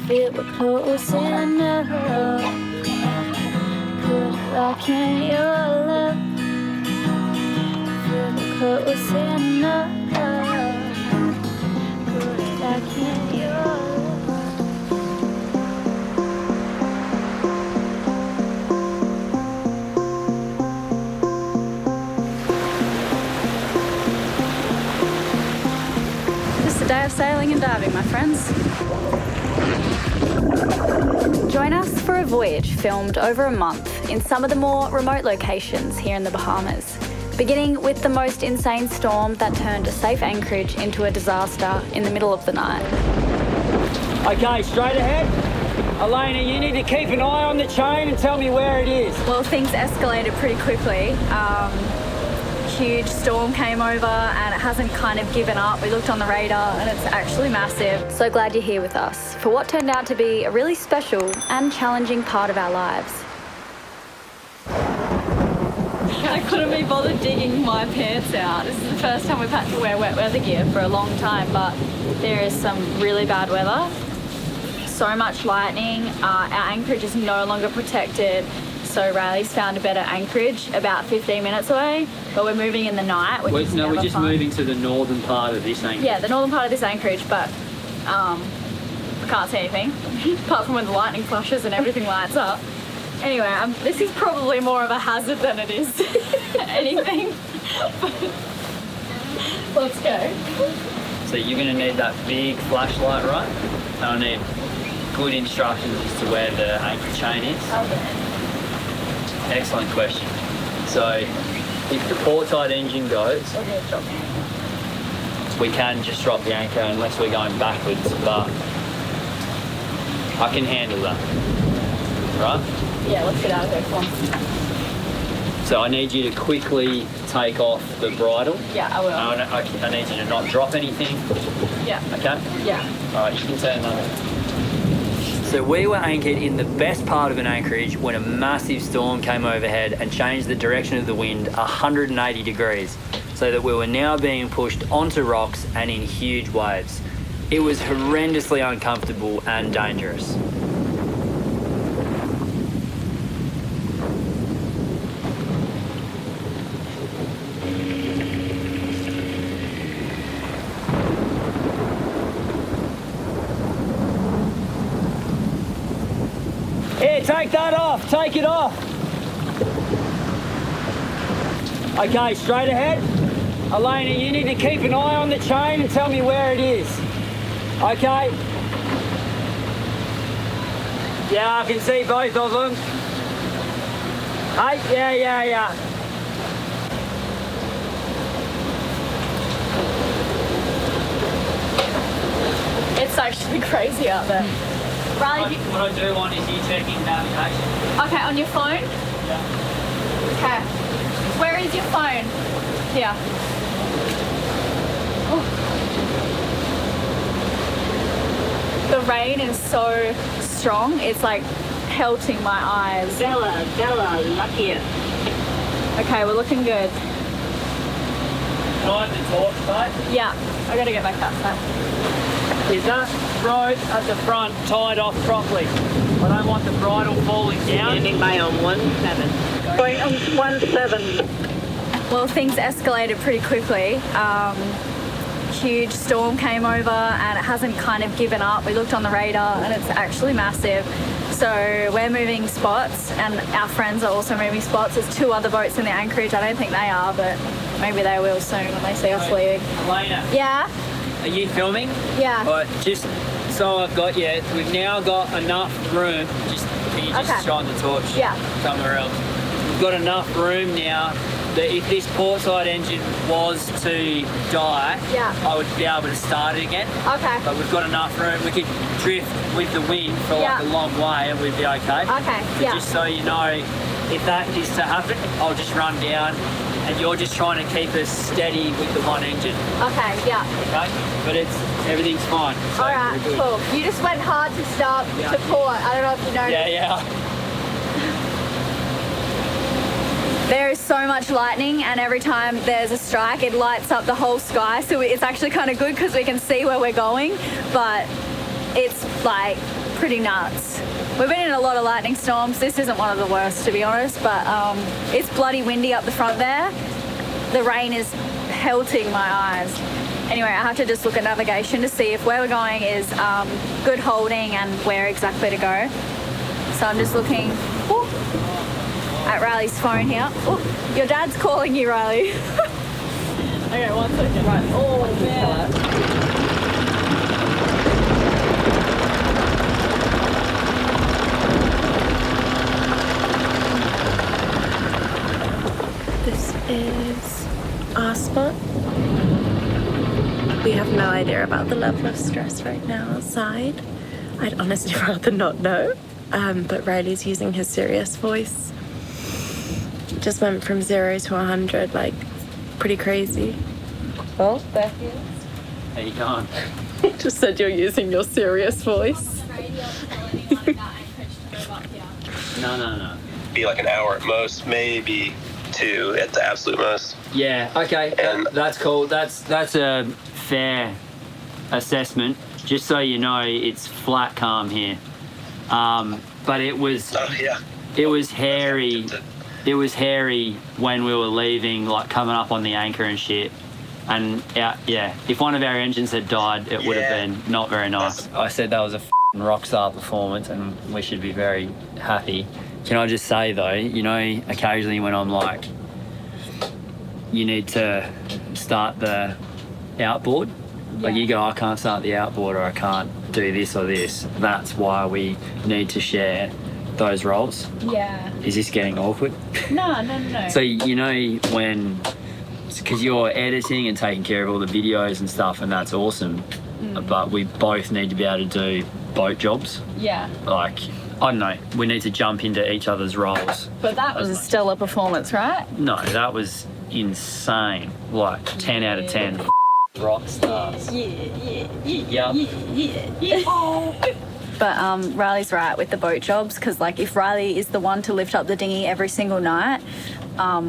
feel close enough. Could lock in your love. Feel close enough. Could lock in your love. Just a day of sailing and diving, my friends. Join us for a voyage filmed over a month in some of the more remote locations here in the Bahamas, beginning with the most insane storm that turned a safe anchorage into a disaster in the middle of the night. Okay, straight ahead. Elena, you need to keep an eye on the chain and tell me where it is. Well, things escalated pretty quickly. Huge storm came over and it hasn't kind of given up. We looked on the radar and it's actually massive. So glad you're here with us for what turned out to be a really special and challenging part of our lives. I couldn't be bothered digging my pants out. This is the first time we've had to wear wet weather gear for a long time, but there is some really bad weather. So much lightning. Our anchorage is no longer protected. So Riley's found a better anchorage about 15 minutes away, but we're moving in the night, which is never we're just fun. moving to the northern part of this anchorage. Yeah, the northern part of this anchorage, but we can't see anything, apart from when the lightning flashes and everything lights up. Anyway, this is probably more of a hazard than it is anything. Let's go. So you're going to need that big flashlight, right? And I need good instructions as to where the anchor chain is. Okay. Excellent question. So, if the port side engine goes, we can just drop the anchor unless we're going backwards, but I can handle that. Right? Yeah, let's get out of there, come on. So I need you to quickly take off the bridle. Yeah, I will. I need you to not drop anything. Yeah. Okay? Yeah. All right, you can turn that. So we were anchored in the best part of an anchorage when a massive storm came overhead and changed the direction of the wind 180 degrees, so that we were now being pushed onto rocks and in huge waves. It was horrendously uncomfortable and dangerous. Here, take that off, take it off. Okay, straight ahead. Elena, you need to keep an eye on the chain and tell me where it is. Okay? Yeah, I can see both of them. Hey, yeah. It's actually crazy out there. Riley, What I do want is you checking navigation. okay, on your phone? Yeah. Okay. Where is your phone? Here. Oh. The rain is so strong, it's like pelting my eyes. Bella, luckier. Okay, we're looking good. Can I have the torch, mate? Yeah, I gotta get back outside. Is that rope at the front tied off properly? I don't want the bridle falling down. Standing by on 17. Going on 17. Well, things escalated pretty quickly. Huge storm came over and it hasn't kind of given up. We looked on the radar and it's actually massive. So we're moving spots and our friends are also moving spots. There's 2 other boats in the anchorage. I don't think they are, but maybe they will soon when they see us leaving. Elena, Yeah? are you filming? Yeah. All right, just so I've got you, we've now got enough room. Can you just Okay. shine the torch Yeah. somewhere else? We've got enough room now that if this port side engine was to die, Yeah. I would be able to start it again. Okay. But we've got enough room. We could drift with the wind for Yeah. like a long way and we'd be okay. Okay, So yeah. just so you know, if that is to happen, I'll just run down and you're just trying to keep us steady with the one engine, Okay, yeah. okay? But everything's fine. So All right, we're good. cool. You just went hard to start Yeah. to port. I don't know if you noticed. Yeah. There is so much lightning and every time there's a strike it lights up the whole sky, so it's actually kind of good because we can see where we're going, but it's like pretty nuts. We've been in a lot of lightning storms. This isn't one of the worst, to be honest, but it's bloody windy up the front there. The rain is pelting my eyes. Anyway, I have to just look at navigation to see if where we're going is good holding and where exactly to go. So I'm just looking at Riley's phone here. Ooh, your dad's calling you, Riley. Okay, 1 second. Right. Oh, man. This is our spot. We have no idea about the level of stress right now outside. I'd honestly rather not know. But Riley's using his serious voice. Just went from 0 to 100, like, pretty crazy. Oh, there he is. How you going? Just said you're using your serious voice. No. Be like an hour at most, maybe 2 at the absolute most. Yeah, okay, And- that's cool. That's a fair assessment. Just so you know, it's flat calm here. But it was Oh yeah. hairy. It was hairy when we were leaving, like coming up on the anchor and shit. And yeah, if one of our engines had died, it would have been not very nice. I said that was a rock star performance and we should be very happy. Can I just say though, you know, occasionally when I'm like, you need to start the outboard, like you go, I can't start the outboard or I can't do this or this. That's why we need to share those roles. Yeah. Is this getting awkward? No. So, you know, when, because you're editing and taking care of all the videos and stuff, and that's awesome, but we both need to be able to do boat jobs. Yeah. Like, I don't know, we need to jump into each other's roles. But that was a stellar performance, right? No, that was insane. Like, 10 out of 10. Rock stars. Yeah. But Riley's right with the boat jobs, because like if Riley is the one to lift up the dinghy every single night,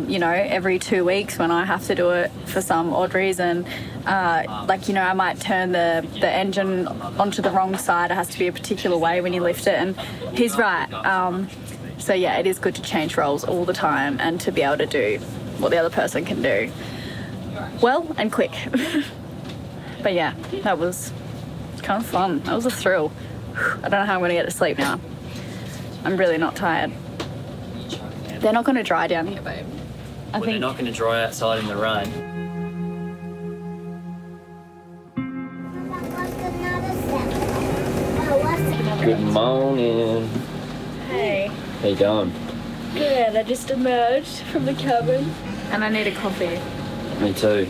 you know, every 2 weeks when I have to do it for some odd reason, like, you know, I might turn the engine onto the wrong side. It has to be a particular way when you lift it, and he's right. So yeah, it is good to change roles all the time and to be able to do what the other person can do well and quick. But yeah, that was kind of fun. That was a thrill. I don't know how I'm going to get to sleep now. I'm really not tired. They're not going to dry down here, babe. I They're not going to dry outside in the rain. Good morning. Hey. How you going? Good. I just emerged from the cabin. And I need a coffee. Me too.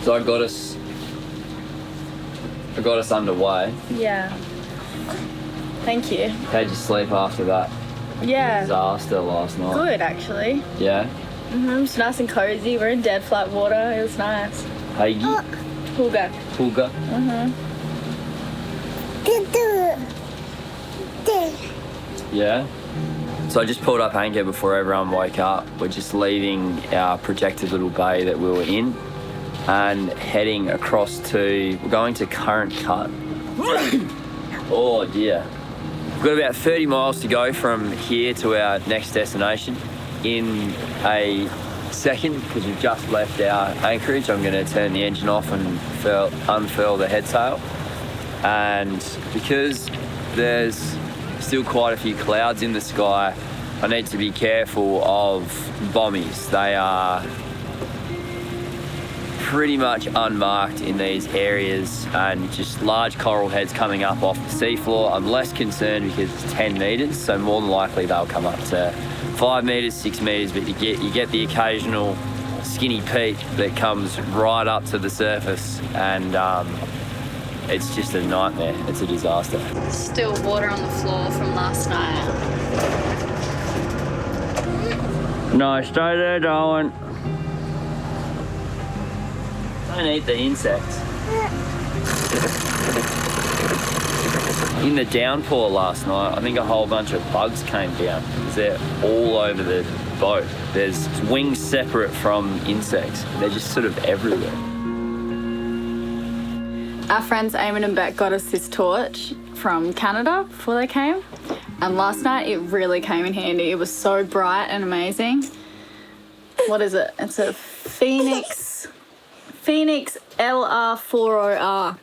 So I got us underway. Yeah. Thank you. How'd you sleep after that Yeah. disaster last night? Good, actually. Yeah? It's nice and cozy. We're in dead flat water. It was nice. Hagi? Pulga. Pulga? Yeah? So I just pulled up anchor before everyone woke up. We're just leaving our protected little bay that we were in and heading across to, we're going to Current Cut. Oh dear. We've got about 30 miles to go from here to our next destination. In a second, because we've just left our anchorage, I'm going to turn the engine off and unfurl the head sail. And because there's still quite a few clouds in the sky, I need to be careful of bommies. They are pretty much unmarked in these areas and just large coral heads coming up off the seafloor. I'm less concerned because it's 10 metres, so more than likely they'll come up to 5 metres, 6 metres, but you get the occasional skinny peak that comes right up to the surface, and it's just a nightmare. It's a disaster. Still water on the floor from last night. No, stay there, darling. Don't eat the insects. In the downpour last night, I think a whole bunch of bugs came down because they're all over the boat. There's wings separate from insects. They're just sort of everywhere. Our friends Eamon and Beck got us this torch from Canada before they came. And last night it really came in handy. It was so bright and amazing. What is it? It's a Phoenix LR40R.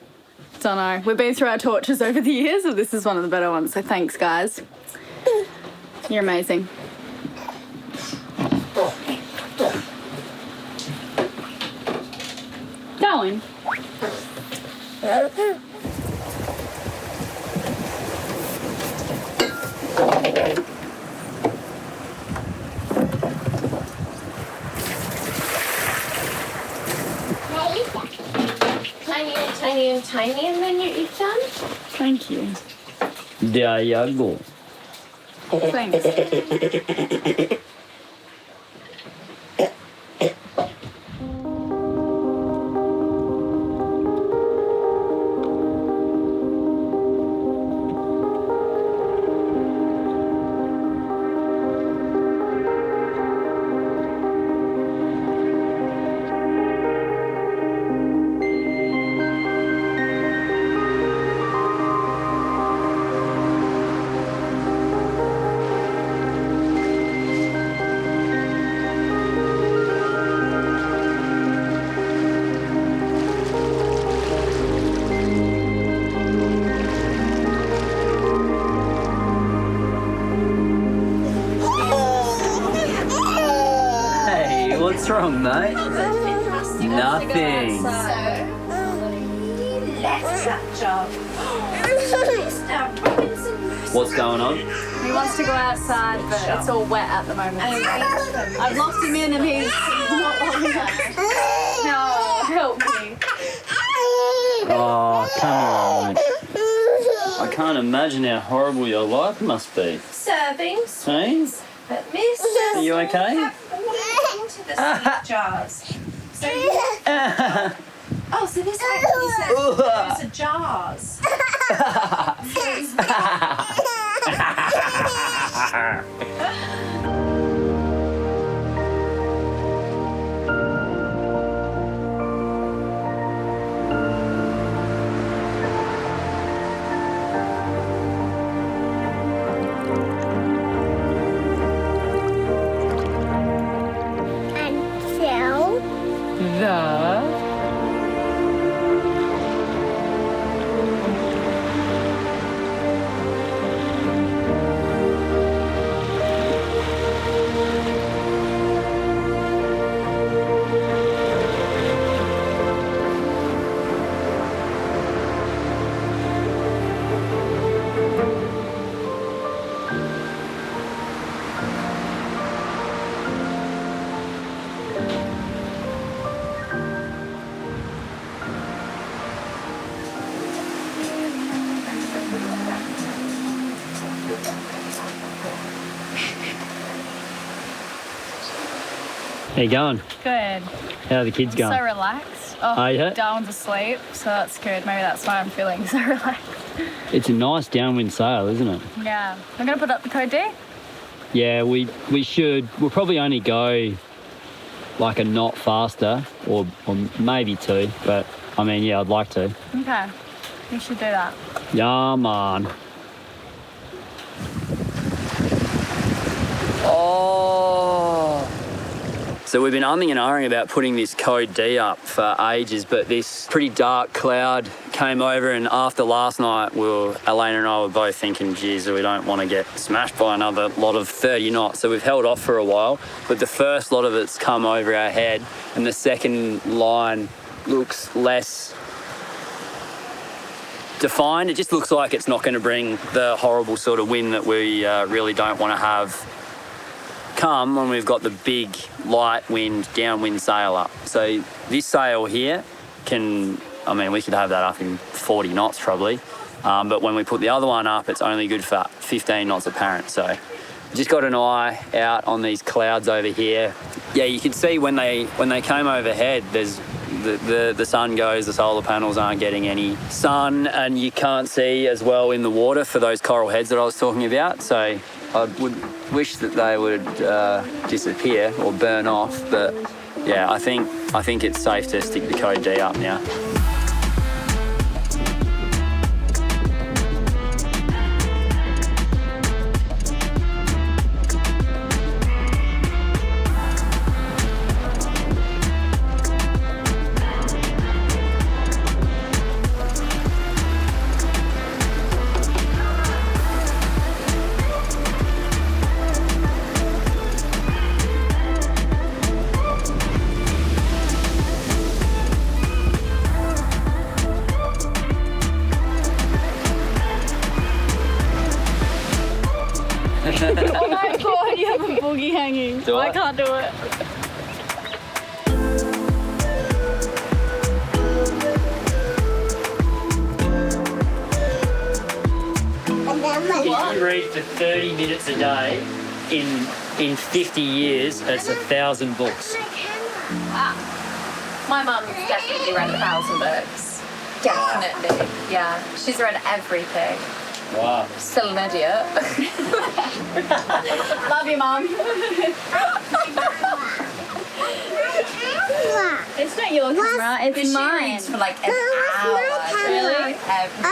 Don't know. We've been through our torches over the years, and this is one of the better ones. So thanks, guys. You're amazing. Going. Tiny, and then you're done. Thank you. There you go. Thanks. What's wrong, mate? Nothing. What's going on? He wants to go outside, but it's all wet at the moment. I've locked him in and he's not loving it. No, help me. Oh, come on. I can't imagine how horrible your life must be. Servings. Hey? But miss Are you okay? into the sweet jars. So so this actually says those are jars. How you going? Good. How are the kids going? So relaxed. Oh, yeah? Darwin's asleep, so that's good. Maybe that's why I'm feeling so relaxed. It's a nice downwind sail, isn't it? Yeah. I'm going to put up the code D. Yeah, we should. We'll probably only go like a knot faster or maybe two, but I mean, yeah, I'd like to. Okay. You should do that. Yeah, man. Oh. So we've been umming and ahhing about putting this code D up for ages, but this pretty dark cloud came over, and after last night, Elena and I were both thinking, geez, we don't want to get smashed by another lot of 30 knots. So we've held off for a while, but the first lot of it's come over our head, and the second line looks less defined. It just looks like it's not going to bring the horrible sort of wind that we really don't want to have come when we've got the big light wind downwind sail up. So this sail here we could have that up in 40 knots probably, but when we put the other one up, it's only good for 15 knots apparent. So just got an eye out on these clouds over here. Yeah, you can see when they came overhead, there's the sun goes, the solar panels aren't getting any sun, and you can't see as well in the water for those coral heads that I was talking about. So I would wish that they would disappear or burn off, but yeah, I think it's safe to stick the code D up now. Oh my god, you have a boogie hanging. Do I? I can't do it. If you read for 30 minutes a day, in 50 years, it's 1,000 books. Wow. My mum's definitely read 1,000 books. Definitely. Yeah. She's read everything. Wow. Still an idiot. Love you, Mum. It's not your camera, it's She mine. reads for like an hour. Really? Every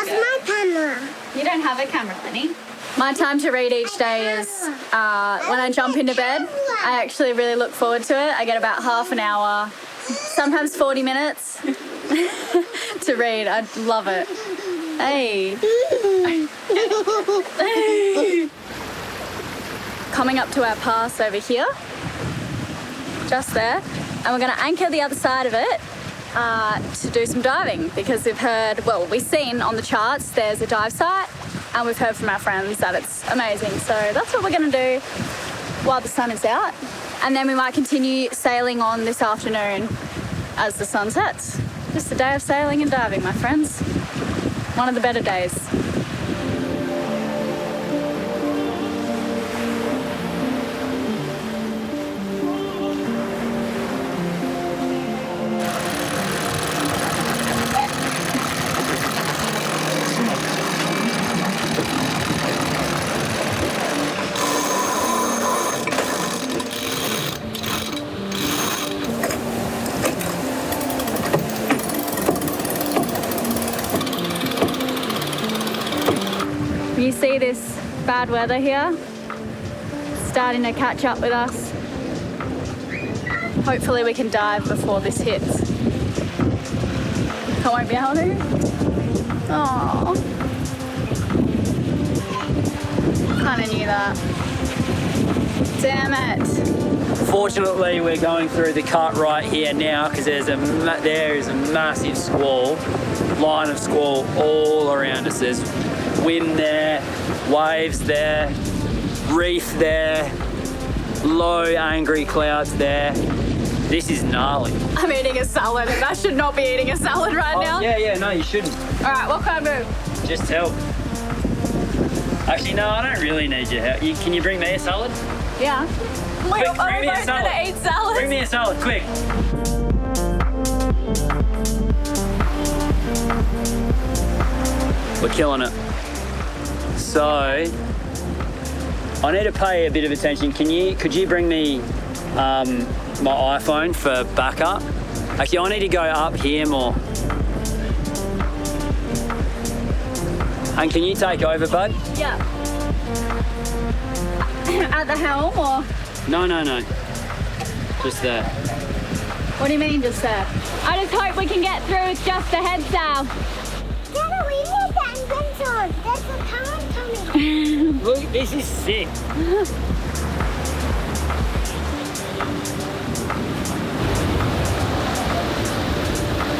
day. You don't have a camera, honey. My time to read each day is when I jump into bed. I actually really look forward to it. I get about half an hour, sometimes 40 minutes to read. I love it. Hey. Coming up to our pass over here, just there, and we're going to anchor the other side of it to do some diving because we've seen on the charts there's a dive site and we've heard from our friends that it's amazing. So that's what we're going to do while the sun is out, and then we might continue sailing on this afternoon as the sun sets. Just a day of sailing and diving, my friends. One of the better days. You see this bad weather here? It's starting to catch up with us. Hopefully we can dive before this hits. I won't be able to. Aww. Kinda knew that. Damn it. Fortunately, we're going through the cut right here now because there is a massive squall, line of squall all around us. There's wind there, waves there, reef there, low angry clouds there. This is gnarly. I'm eating a salad and I should not be eating a salad right now. Yeah, no, you shouldn't. Alright, what can I do? Just help. Actually, no, I don't really need your help. Can you bring me a salad? Yeah. Quick, I'm bring me a salad. gonna eat salad. Bring me a salad, quick. We're killing it. So, I need to pay a bit of attention. Could you bring me my iPhone for backup? Actually, I need to go up here more. And can you take over, bud? Yeah. At the helm or? No. Just there. What do you mean just there? I just hope we can get through with just the head sail. Dada, we need the engine on. There's a current coming. Look, this is sick.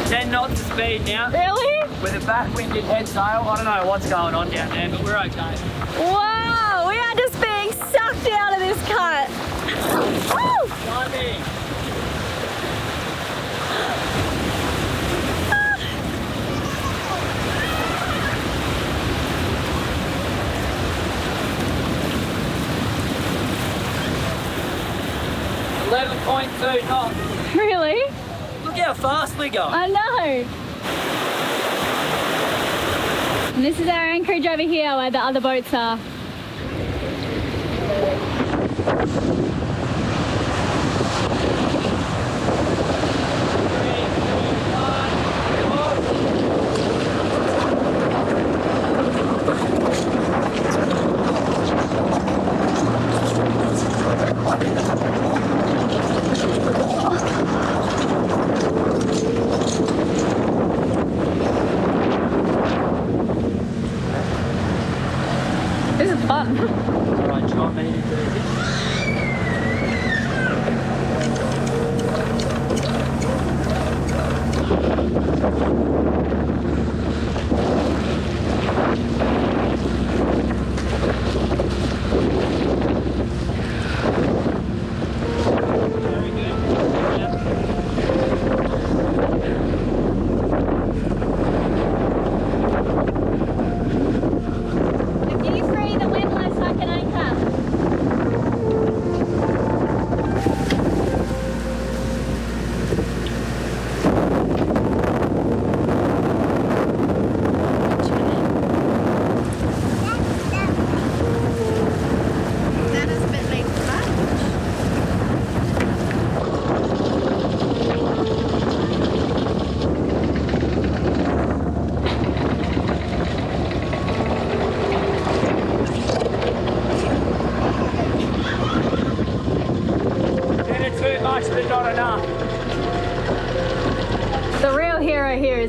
10 knots of speed now. Really? With a backwinded head sail. I don't know what's going on down there, but we're okay. Wow, we are just being sucked out of this cut. Woo! Diving. .2 knots. Really? Look how fast we go. I know. And this is our anchorage over here where the other boats are. This is fun. Alright, do you want me to do this?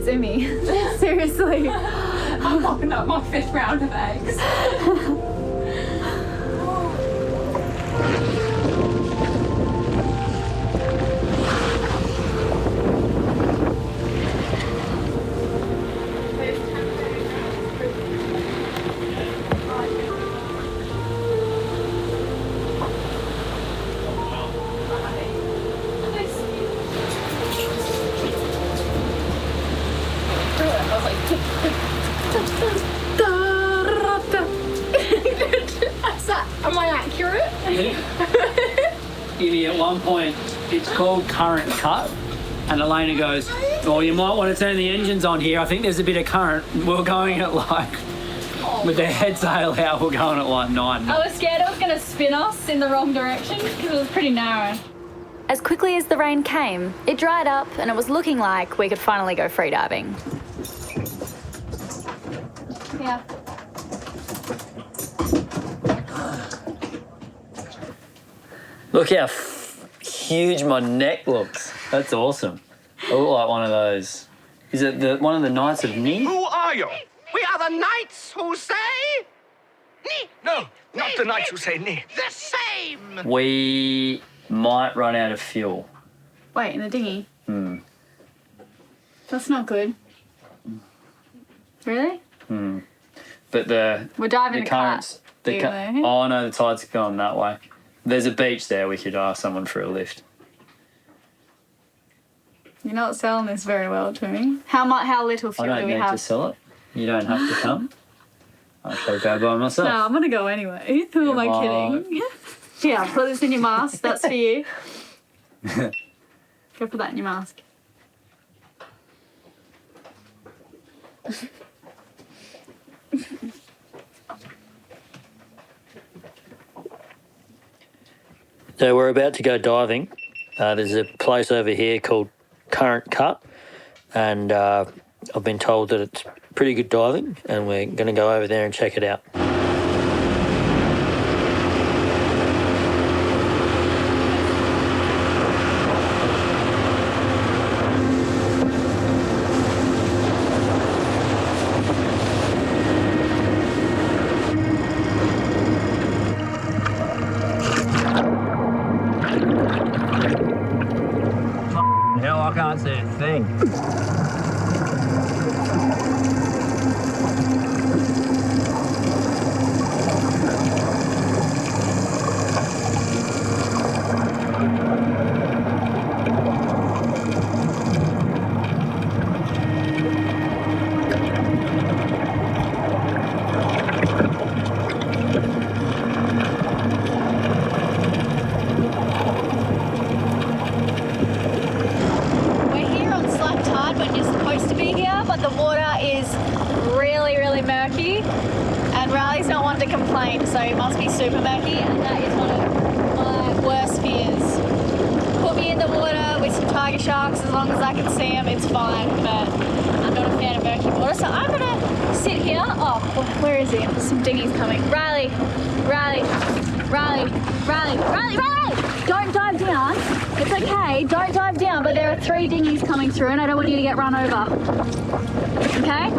Umi. Seriously. I'm mopping up my 5th round of eggs. Am I accurate? Ivy, at one point, it's called current cut, and Elena goes, well, you might want to turn the engines on here. I think there's a bit of current. We're going at like, with the head sail out, we're going at like 9. I was scared it was going to spin us in the wrong direction because it was pretty narrow. As quickly as the rain came, it dried up and it was looking like we could finally go freediving. Yeah. Look how huge my neck looks. That's awesome. I look like one of those. Is it one of the Knights of Ni? Who are you? We are the knights who say... Ni. No, not the knights who say ni. The same. We might run out of fuel. Wait, in the dinghy? That's not good. Really? But We're diving the a currents... Oh, no, the tide's going that way. There's a beach there. We could ask someone for a lift. You're not selling this very well to me. How little I fuel don't do we need have? to sell it. You don't have to come. I shall go by myself. No, I'm gonna go anyway. Who am I kidding? Yeah, put this in your mask. That's for you. Go put that in your mask. So we're about to go diving. There's a place over here called Current Cut, and I've been told that it's pretty good diving, and we're going to go over there and check it out. Hell, I can't see a thing. We're here on slack tide when you're supposed to be here, but the water is really, really murky. And Riley's not one to complain, so it must be super murky, and that is one of my worst fears. Put me in the water with some tiger sharks, as long as I can see them, it's fine, but I'm not a fan of murky water, so I'm gonna sit here. Oh, where is he? There's some dinghies coming. Riley, Riley, Riley, Riley, Riley, Riley! Don't dive down. It's okay, don't dive down, but there are 3 dinghies coming through and I don't want you to get run over. Okay?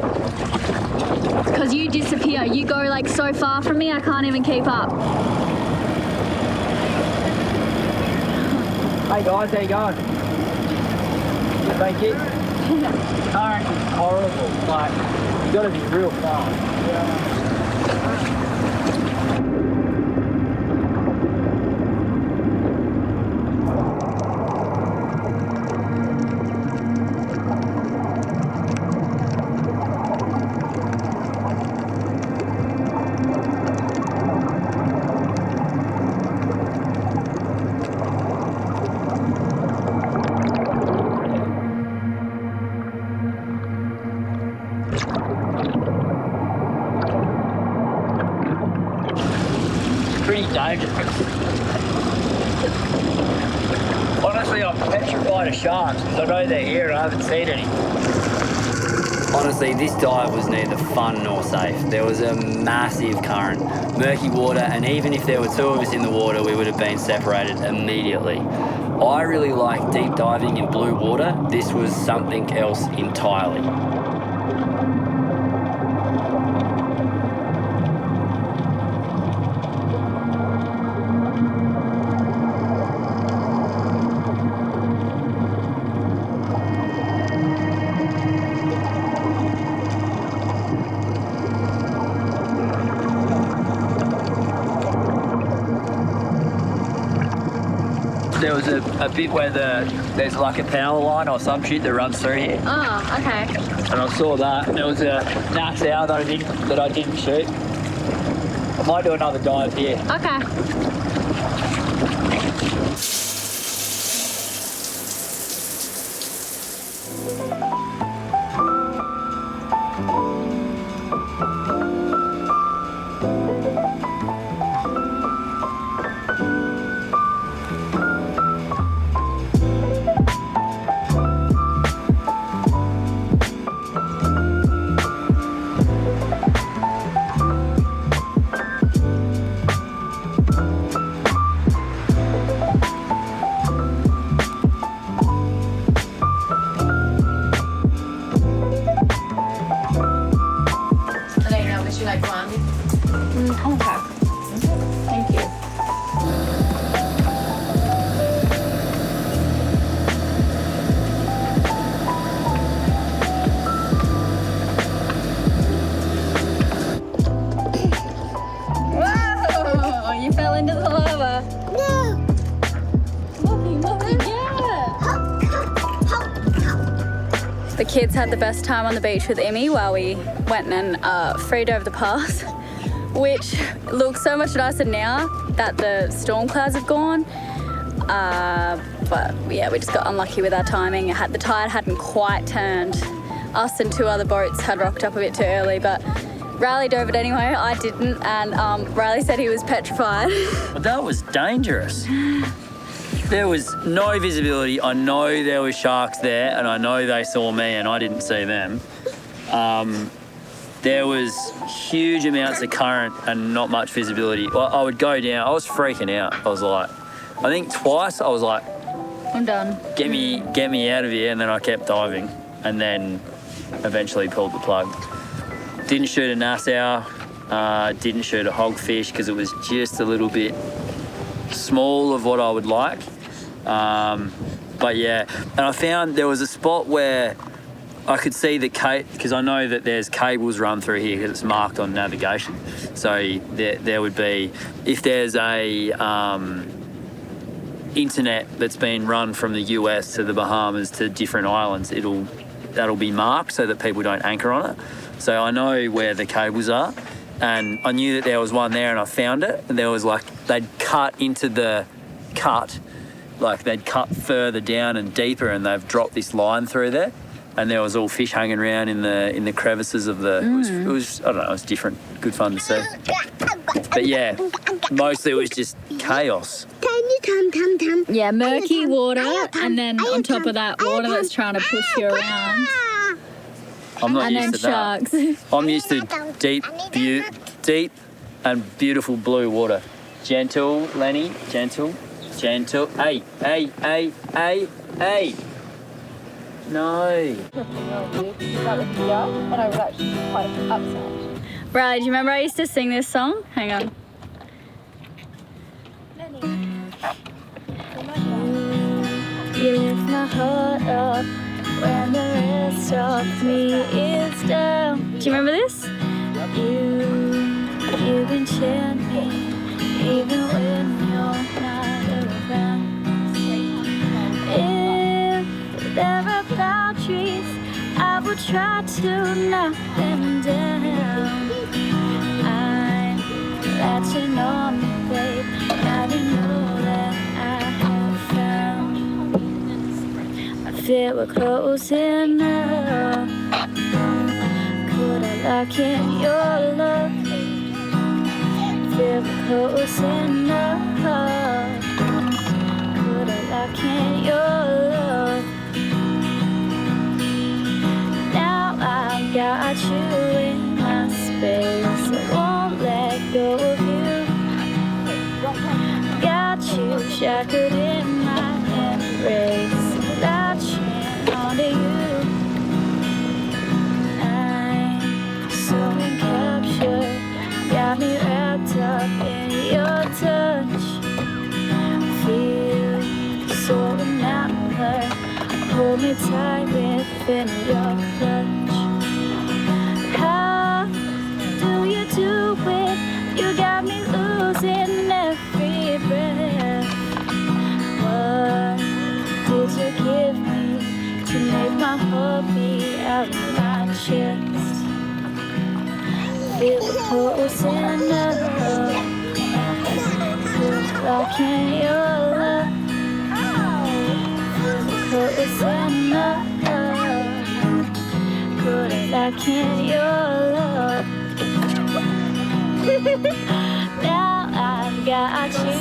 Because you disappear. You go like so far from me, I can't even keep up. Hey guys, how you going? Thank you. Current is horrible. Like, you got to be real fast. Pretty dangerous. Honestly, I'm petrified of sharks because I know they're here and I haven't seen any. Honestly, this dive was neither fun nor safe. There was a massive current, murky water, and even if there were 2 of us in the water, we would have been separated immediately. I really like deep diving in blue water. This was something else entirely. There was a bit where there's like a power line or some shit that runs through here. Oh, okay. And I saw that, and there was a Nats owl that I didn't shoot. I might do another dive here. Okay. Thank you. Whoa! You fell into the lava. No. Look, yeah. The kids had the best time on the beach with Emmy while we went and freed over the pass, which looks so much nicer now that the storm clouds have gone. But yeah, we just got unlucky with our timing. The tide hadn't quite turned. Us and 2 other boats had rocked up a bit too early, but Riley dove it anyway. I didn't, and Riley said he was petrified. But that was dangerous. There was no visibility. I know there were sharks there, and I know they saw me and I didn't see them. There was huge amounts of current and not much visibility. Well, I would go down. I was freaking out. I was like, I think twice I was like, I'm done. get me out of here, and then I kept diving and then eventually pulled the plug. Didn't shoot a Nassau, didn't shoot a hogfish because it was just a little bit small of what I would like. But yeah, and I found there was a spot where I could see the because I know that there's cables run through here because it's marked on navigation. So there would be, if there's a internet that's been run from the US to the Bahamas to different islands, that'll be marked so that people don't anchor on it. So I know where the cables are, and I knew that there was one there, and I found it, and there was they'd cut into the cut, they'd cut further down and deeper, and they've dropped this line through there, and there was all fish hanging around in the crevices of the. It was I don't know, it was different, good fun to see. But yeah, mostly it was just chaos. Yeah, murky water, and then on top of that, water that's trying to push you around. I'm not And used to then that. sharks. I'm used to deep and beautiful blue water. Gentle, Lenny, gentle. Hey. No. Riley, do you remember I used to sing this song? Hang on. You lift my heart up when the rest of me is down. Do you remember this? You enchant me even when you're not around. If there are boundaries, I will try to knock them down. I'm latching on, babe. Now you know that I have found. I feel we're close enough. Could I lock in your love? Feel we're close enough. Could I lock in your love? Now I've got you in my space. I won't let go of you. Got you shackled in my hand. up in your touch. Feel so enamored. Hold me tight within your clutch. How do you do it? You got me losing every breath. What did you give me to make my heart beat out of my chest? Feel the pulse in love. Feel like in your love. Feel the pulse in love. Put it back in your love. Now I've got you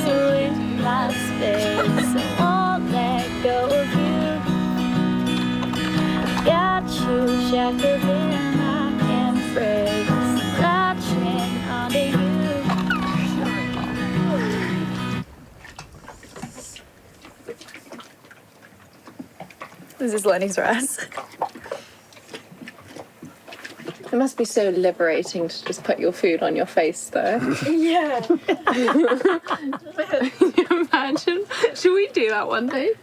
in my space. I won't let go of you. Got you shackled in my embrace, clutching onto you. This is Lenny's rice. It must be so liberating to just put your food on your face, though. Yeah. Can you imagine? Should we do that one day?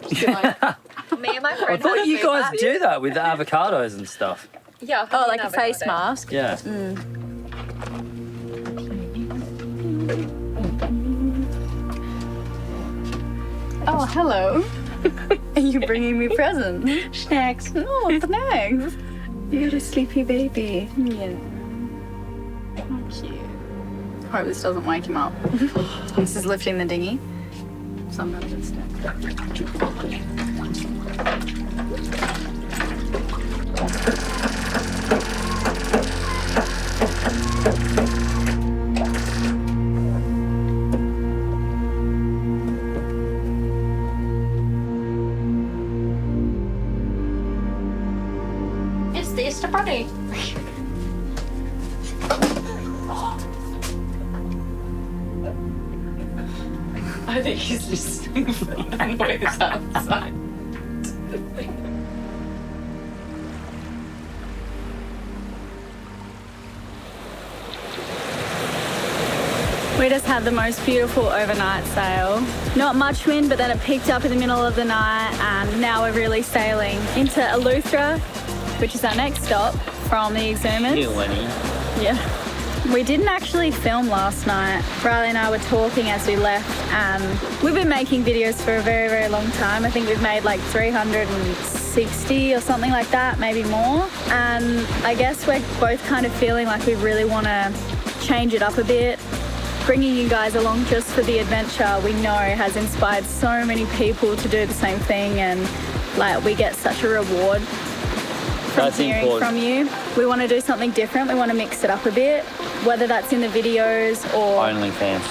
Me and my friend. I thought you guys do that with the avocados and stuff. Yeah. Oh, like a face mask. Yeah. Oh, hello. Are you bringing me presents? Snacks. Oh, thanks. You're a sleepy baby. Yeah. Thank you. Hope this doesn't wake him up. This is lifting the dinghy. Sometimes it's stuck. It's the Easter bunny. I think he's listening for the noise outside. We just had the most beautiful overnight sail. Not much wind, but then it picked up in the middle of the night, and now we're really sailing into Aluthra, which is our next stop from the Exhumers. You, Lenny. Yeah. We didn't actually film last night. Riley and I were talking as we left, and we've been making videos for a very, very long time. I think we've made like 360 or something like that, maybe more. And I guess we're both kind of feeling like we really want to change it up a bit. Bringing you guys along just for the adventure, we know has inspired so many people to do the same thing, and like we get such a reward from That's hearing important. from you. We want to do something different. We want to mix it up a bit, whether that's in the videos or OnlyFans.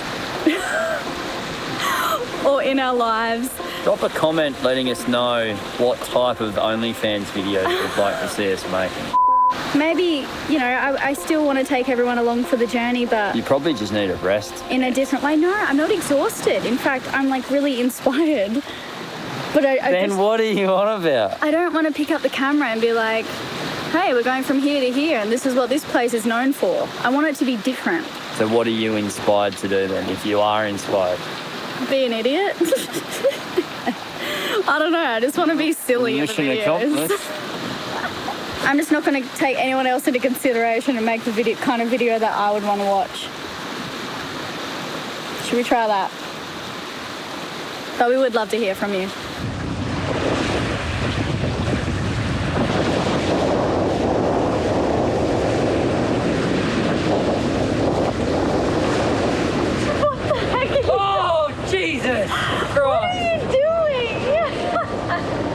or in our lives. Drop a comment letting us know what type of OnlyFans videos you'd like to see us making. Maybe, you know, I still want to take everyone along for the journey, but You probably just need a rest. in a different way. No, I'm not exhausted. In fact, I'm like really inspired. But I Then just, what are you on about? I don't want to pick up the camera and be like, hey, we're going from here to here and this is what this place is known for. I want it to be different. So what are you inspired to do then, if you are inspired? Be an idiot. I don't know. I just want to be silly in the Mission videos. accomplished. I'm just not going to take anyone else into consideration and make the kind of video that I would want to watch. Should we try that? But we would love to hear from you. Oh, Jesus Christ. What are you doing?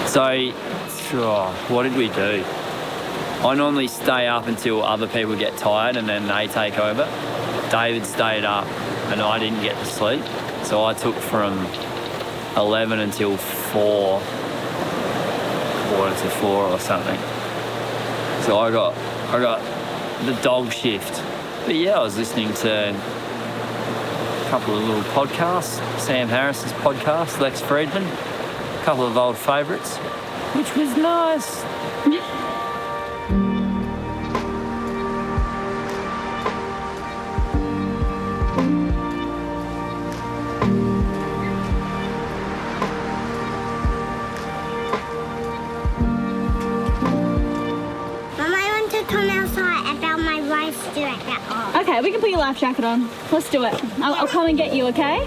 So, what did we do? I normally stay up until other people get tired and then they take over. David stayed up and I didn't get to sleep. So I took from 11 until 4, quarter to 4 or something. So I got the dog shift. But yeah, I was listening to a couple of little podcasts, Sam Harris's podcast, Lex Friedman, a couple of old favourites, which was nice. Okay, we can put your life jacket on. Let's do it. I'll come and get you, okay?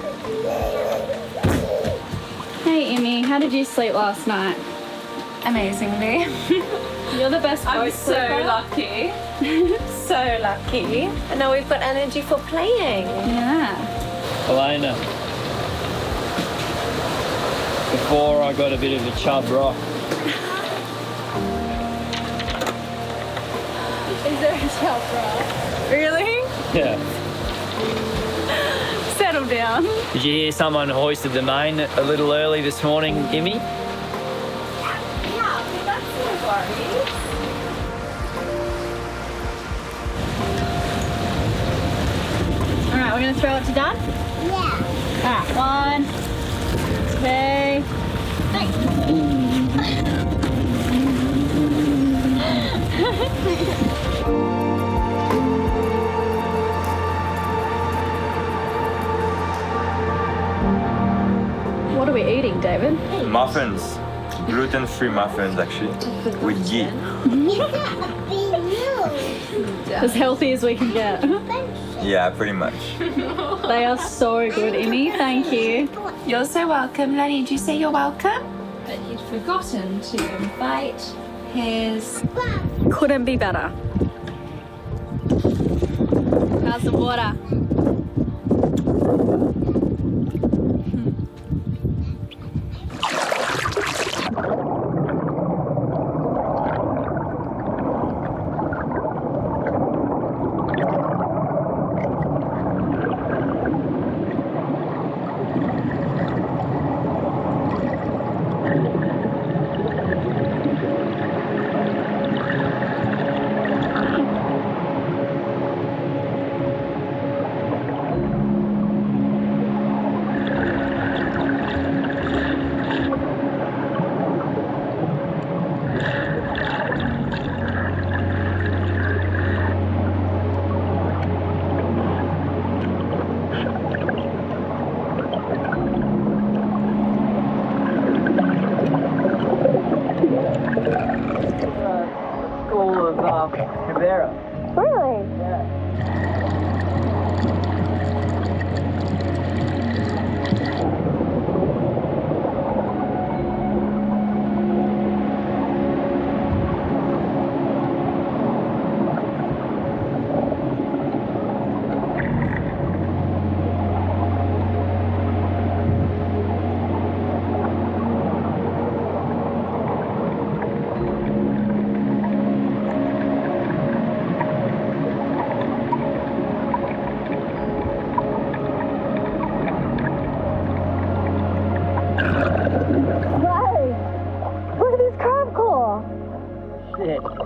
Hey, Emmy, how did you sleep last night? Amazingly. You're the best I'm boat so sleeper. lucky. So lucky. And now we've got energy for playing. Yeah. Elena, before I got a bit of a chub rock. Is there a shelf rock? Really? Yeah. Settle down. Did you hear someone hoisted the main a little early this morning, Emmy? Yeah, that's no worries. All right, we're gonna throw it to Dad. Yeah. All right, 1, 2, 3. What are we eating, David? Muffins. Gluten-free muffins, actually. With ghee. As healthy as we can get. Yeah, pretty much. They are so good, Emmy. Thank you. You're so welcome. Lenny, did you say you're welcome? But he'd forgotten to invite his... Couldn't be better. How's the water?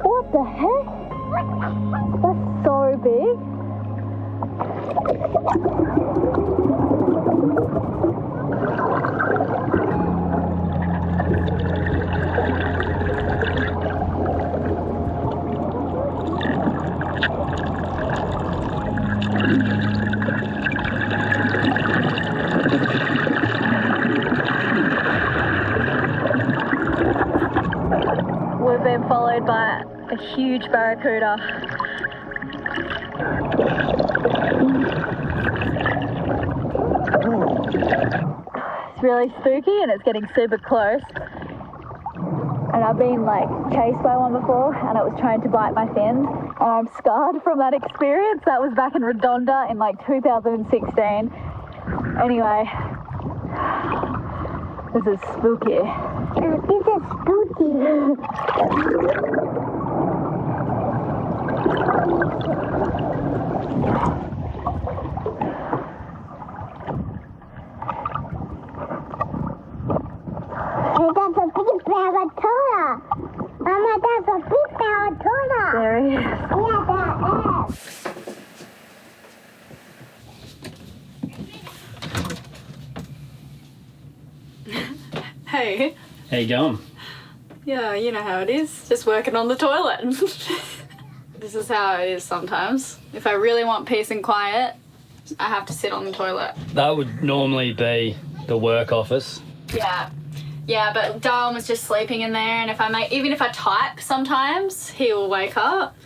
What the heck? That's so big. We've been followed by a huge barracuda. It's really spooky and it's getting super close. And I've been like chased by one before and it was trying to bite my fins. And I'm scarred from that experience. That was back in Redonda in like 2016. Anyway, this is spooky. This is spooky. That's a big barracuda. Mama, that's a big barracuda. There he is. Yeah, that is. Hey. How you going? Yeah, you know how it is. Just working on the toilet. This is how it is sometimes. If I really want peace and quiet, I have to sit on the toilet. That would normally be the work office. Yeah. Yeah, but Darwin was just sleeping in there, and even if I type sometimes, he will wake up.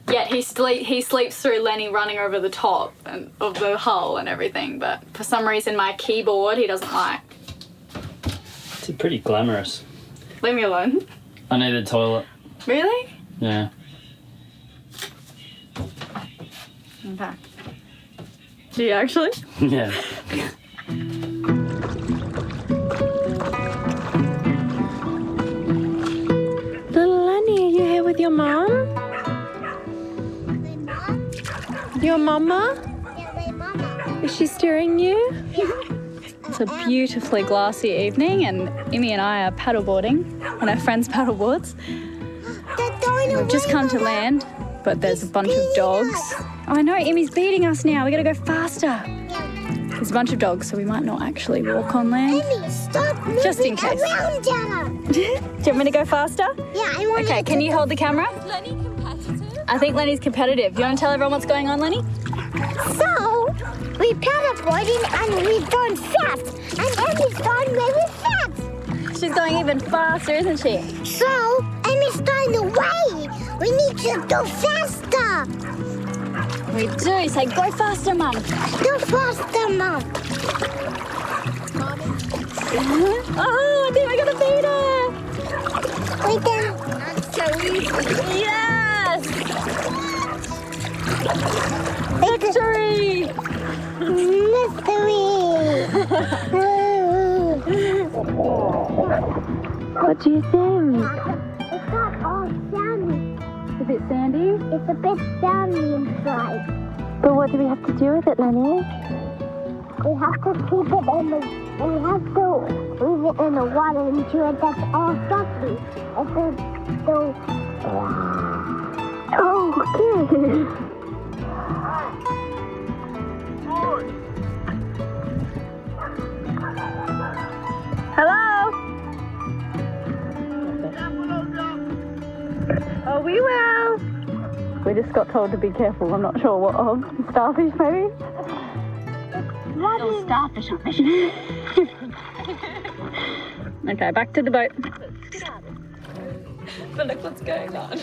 Yet he sleeps through Lenny running over the top of the hull and everything, but for some reason my keyboard he doesn't like. It's pretty glamorous. Leave me alone. I need a toilet. Really? Yeah. Okay. Do you actually? Yeah. Little Lenny, are you here with your mom? Your mama? Yeah, my mama. Is she steering you? It's a beautifully glassy evening, and Imi and I are paddleboarding on our friends' paddleboards. We've just come to land, but there's a bunch of dogs. Oh, I know, Imi's beating us now. We gotta go faster. There's a bunch of dogs, so we might not actually walk on land. Amy, stop moving Just in case. around, Jenna. Do you want me to go faster? Yeah, I want Okay, can you hold the camera? Lenny competitive? I think Lenny's competitive. Do you want to tell everyone what's going on, Lenny? So, we paddleboarding and we've gone fast. And Amy's gone very fast. She's going even faster, isn't she? So, Amy's going away. We need to go faster. We do. Say, go faster, Mum. Go faster, Mom. Oh, I think we're going to beat her. We can... Yes! Victory! What do you think? It's not all sandy. Is it sandy? It's a bit sandy inside. But what do we have to do with it, Lenny? We have to keep it in the... We have to leave it in the water until it gets all salty. If it goes... Oh, okay. Hello? Oh, we will. We just got told to be careful. I'm not sure what of. Starfish, maybe? Little starfish on Okay, back to the boat. But look what's going on.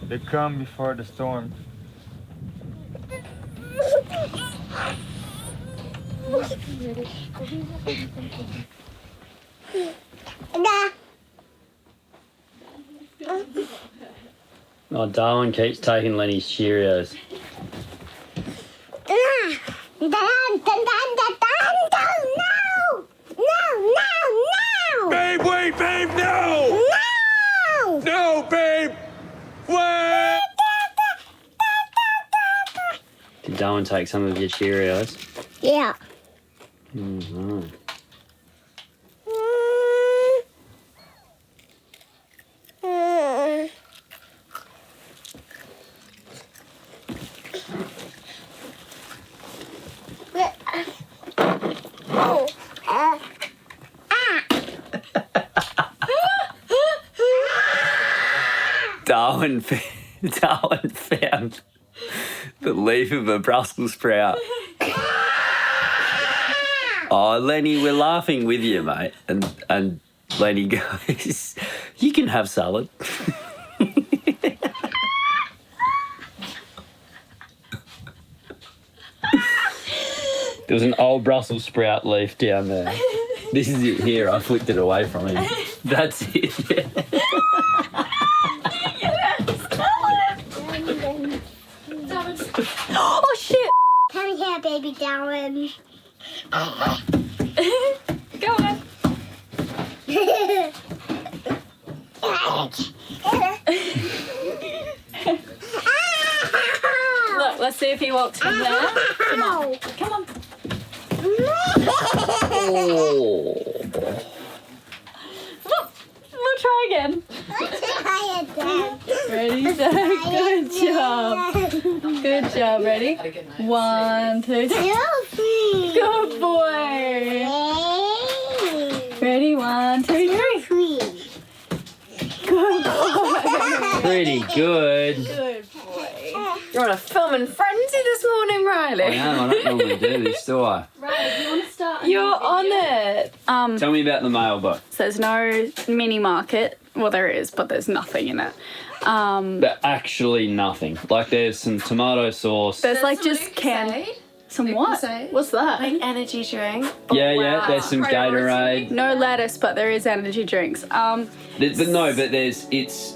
They come before the storm. Oh, Darwin keeps taking Lenny's Cheerios. No! Babe, wait, babe, no! No! No, babe! Wait! Did Darwin take some of your Cheerios? Yeah. Mm-hmm. Darwin found the leaf of a Brussels sprout. Oh, Lenny, we're laughing with you, mate. And Lenny goes, you can have salad. There was an old Brussels sprout leaf down there. This is it here. I flicked it away from him. That's it. Oh, shit! Come here, baby Darwin. Go on. see if he walks from there. Come on. Come on. Oh. We'll try again. Ready, set, good job. Good job, ready? 1, 2, 3. Good boy. Ready, 1, 2, 3. Good boy. Pretty good. Good boy. You're on a filming frenzy this morning, Riley. I am. I don't normally do this, do I? Right, do you want to start? You're on it. Tell me about the mailboat. So there's no mini market. Well, there is, but there's nothing in it. But actually nothing. Like there's some tomato sauce. There's like just canned. Some what? What's that? Like energy drink. Yeah, there's some Gatorade. No lettuce, but there is energy drinks. But it's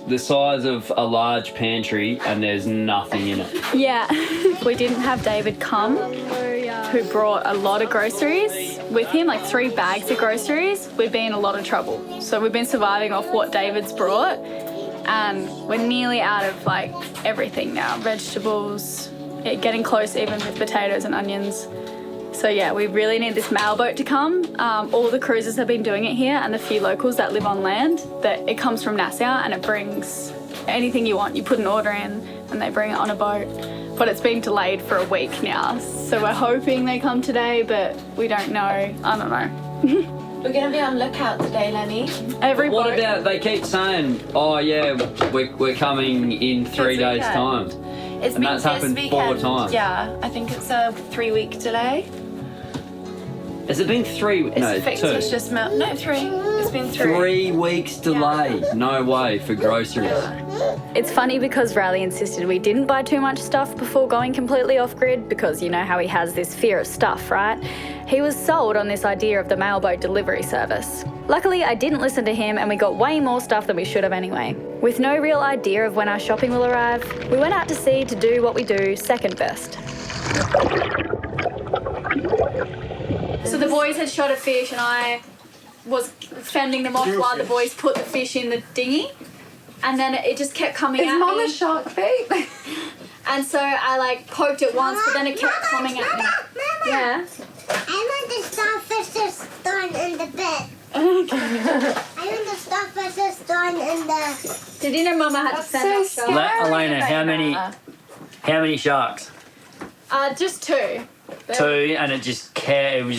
the size of a large pantry and there's nothing in it. Yeah, we didn't have David come, who brought a lot of groceries with him, like 3 bags of groceries. We'd be in a lot of trouble. So we've been surviving off what David's brought, and we're nearly out of like everything now. Vegetables, getting close even with potatoes and onions. So yeah, we really need this mailboat to come. All the cruisers have been doing it here, and the few locals that live on land, that it comes from Nassau and it brings anything you want. You put an order in and they bring it on a boat. But it's been delayed for a week now. So we're hoping they come today, but we don't know. I don't know. We're going to be on lookout today, Lenny. What about, they keep saying, oh yeah, we're coming in 3 days' time. It's And that's happened 4 times. Yeah, I think it's a 3-week delay. Has it been 3? It's No, 2. fictitious No, 3. It's been 3. 3 weeks delay. No way for groceries. It's funny because Riley insisted we didn't buy too much stuff before going completely off-grid, because you know how he has this fear of stuff, right? He was sold on this idea of the mailboat delivery service. Luckily, I didn't listen to him and we got way more stuff than we should have anyway. With no real idea of when our shopping will arrive, we went out to sea to do what we do second best. So the boys had shot a fish and I was fending them off while the boys put the fish in the dinghy. And then it just kept coming at me. Is Mom a shark bait? And so I like poked it once, but then it kept coming at me. Yeah. I want the starfish thorn in the bed. Okay. I want the starfish thorn in the... Did you know Mama had to send us so sharks? Elena, how many sharks? Just 2. 2, and it just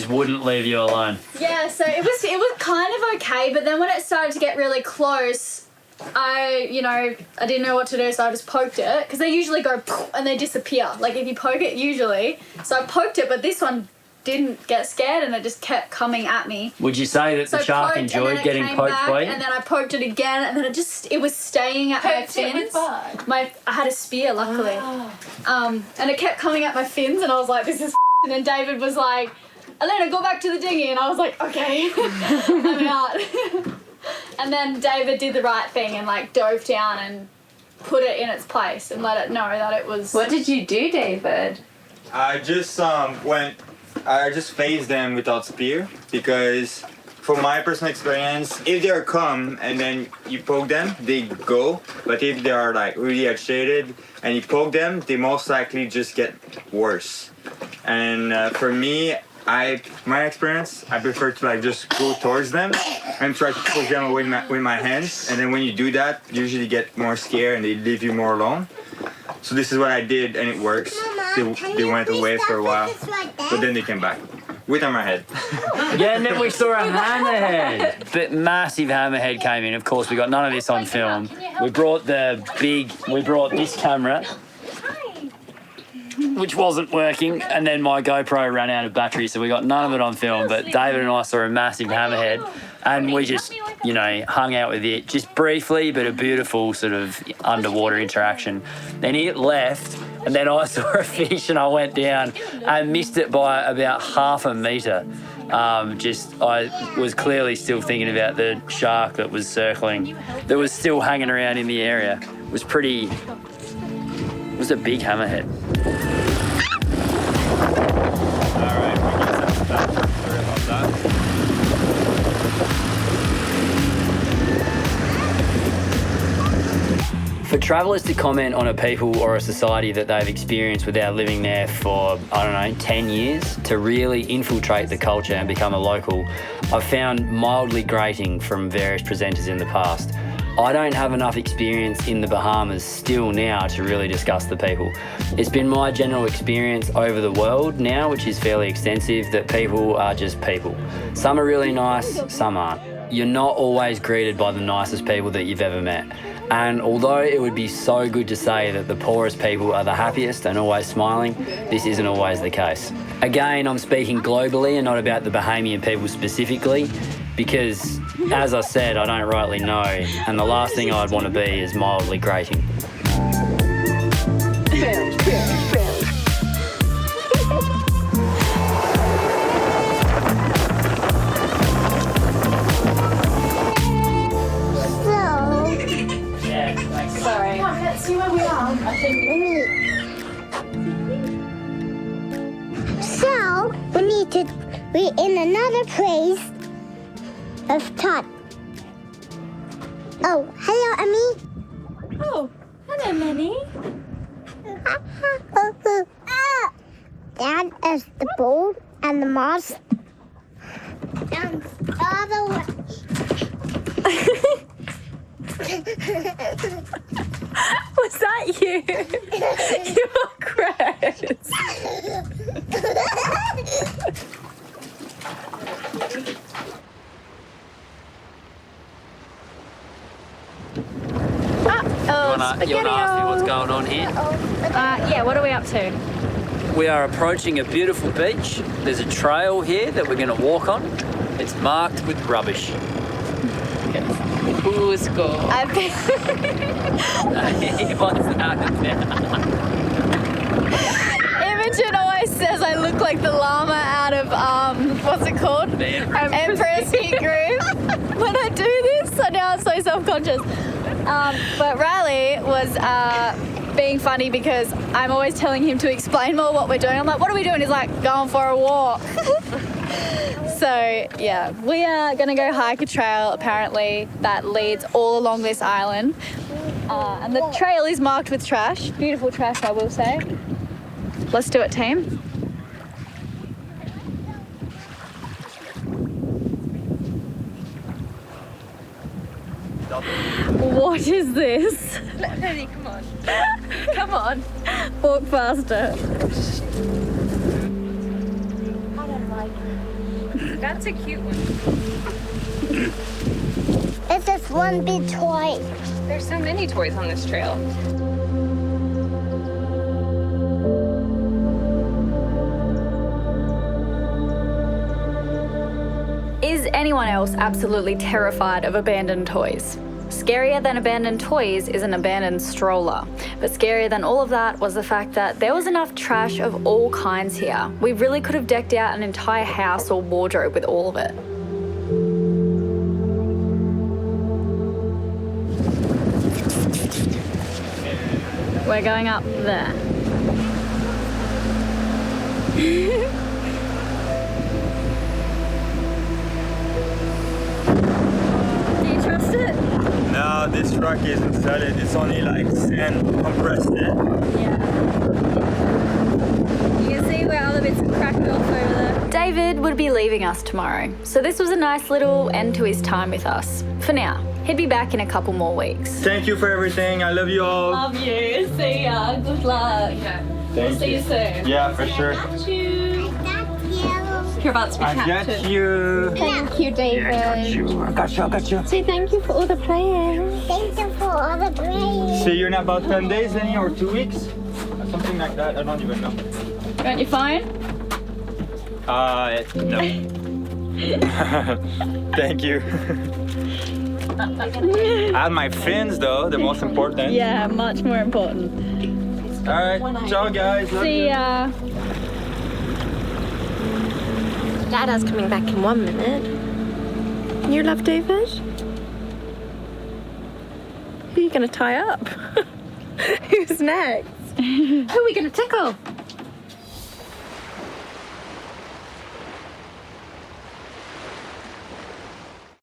wouldn't leave you alone. Yeah, so it was kind of okay, but then when it started to get really close, I didn't know what to do, so I just poked it, because they usually go poof and they disappear. Like if you poke it usually. So I poked it, but this one didn't get scared and it just kept coming at me. Would you say that the shark enjoyed getting poked by you? And then I poked it again, and then it was staying at my fins. I had a spear, luckily. And it kept coming at my fins, and I was like, this is and then David was like, Elena, go back to the dinghy, and I was like, okay, I'm out. And then David did the right thing and like dove down and put it in its place and let it know that it was... What did you do, David? I just phased them without spear, because from my personal experience, if they're calm and then you poke them, they go. But if they are like really agitated and you poke them, they most likely just get worse. And for me, my experience, I prefer to like just go towards them and try to push them away with my hands. And then when you do that, you usually get more scared and they leave you more alone. So this is what I did, and it works. They went away for a while, but then they came back with a hammerhead. Yeah, and then we saw a hammerhead. But massive hammerhead came in. Of course, we got none of this on film. We brought this camera, which wasn't working, and then my GoPro ran out of battery, so we got none of it on film. But David and I saw a massive hammerhead, and we just, hung out with it just briefly, but a beautiful sort of underwater interaction. Then it left, and then I saw a fish, and I went down and missed it by about half a metre. I was clearly still thinking about the shark that was circling, that was still hanging around in the area. It was a big hammerhead. Alright, we guess that's that. Sorry about that. For travellers to comment on a people or a society that they've experienced without living there for, 10 years, to really infiltrate the culture and become a local, I've found mildly grating from various presenters in the past. I don't have enough experience in the Bahamas still now to really discuss the people. It's been my general experience over the world now, which is fairly extensive, that people are just people. Some are really nice, some aren't. You're not always greeted by the nicest people that you've ever met. And although it would be so good to say that the poorest people are the happiest and always smiling, this isn't always the case. Again, I'm speaking globally and not about the Bahamian people specifically, because, as I said, I don't rightly know, and the last thing I'd want to be is mildly grating. Sorry. Let's see where we are. So, we're in another place of thought. Oh, hello, Amy. Oh, hello, Minnie. That is the boat and the mast. And the other one. Was that you? You're gross. You wanna ask me what's going on here? Yeah, what are we up to? We are approaching a beautiful beach. There's a trail here that we're going to walk on. It's marked with rubbish. Ooh, score. He wants out of there. Imogen always says I look like the llama out of, what's it called? Emperor's New Groove. When I do this, I now I'm so self-conscious. But Riley was being funny because I'm always telling him to explain more what we're doing. I'm like, what are we doing? He's like, going for a walk. So, yeah, we are going to go hike a trail, apparently, that leads all along this island. And the trail is marked with trash. Beautiful trash, I will say. Let's do it, team. What is this? Lily, come on. Come on. Walk faster. I don't like it. That's a cute one. It's just one big toy. There's so many toys on this trail. Is anyone else absolutely terrified of abandoned toys? Scarier than abandoned toys is an abandoned stroller. But scarier than all of that was the fact that there was enough trash of all kinds here. We really could have decked out an entire house or wardrobe with all of it. We're going up there. Do you trust it? No, this truck isn't solid. It's only like sand compressed in. Yeah. You can see where all the bits are cracked off over there. David would be leaving us tomorrow, so this was a nice little end to his time with us. For now. He'd be back in a couple more weeks. Thank you for everything. I love you all. Love you. See ya. Good luck. Thank See you soon. Yeah, for sure. Got you. Thank You're about to be I captured. got you. Thank you, David. I got you. Say thank you for all the playing. Thank you for all the praise. See you in about 10 days, Lenny, or 2 weeks? Something like that. I don't even know. You want your phone? No. Thank you. I have my fins though, the most important. Yeah, much more important. Alright, ciao guys. Love See you. ya. Dada's coming back in 1 minute. You love David? Who are you going to tie up? Who's next? Who are we going to tickle?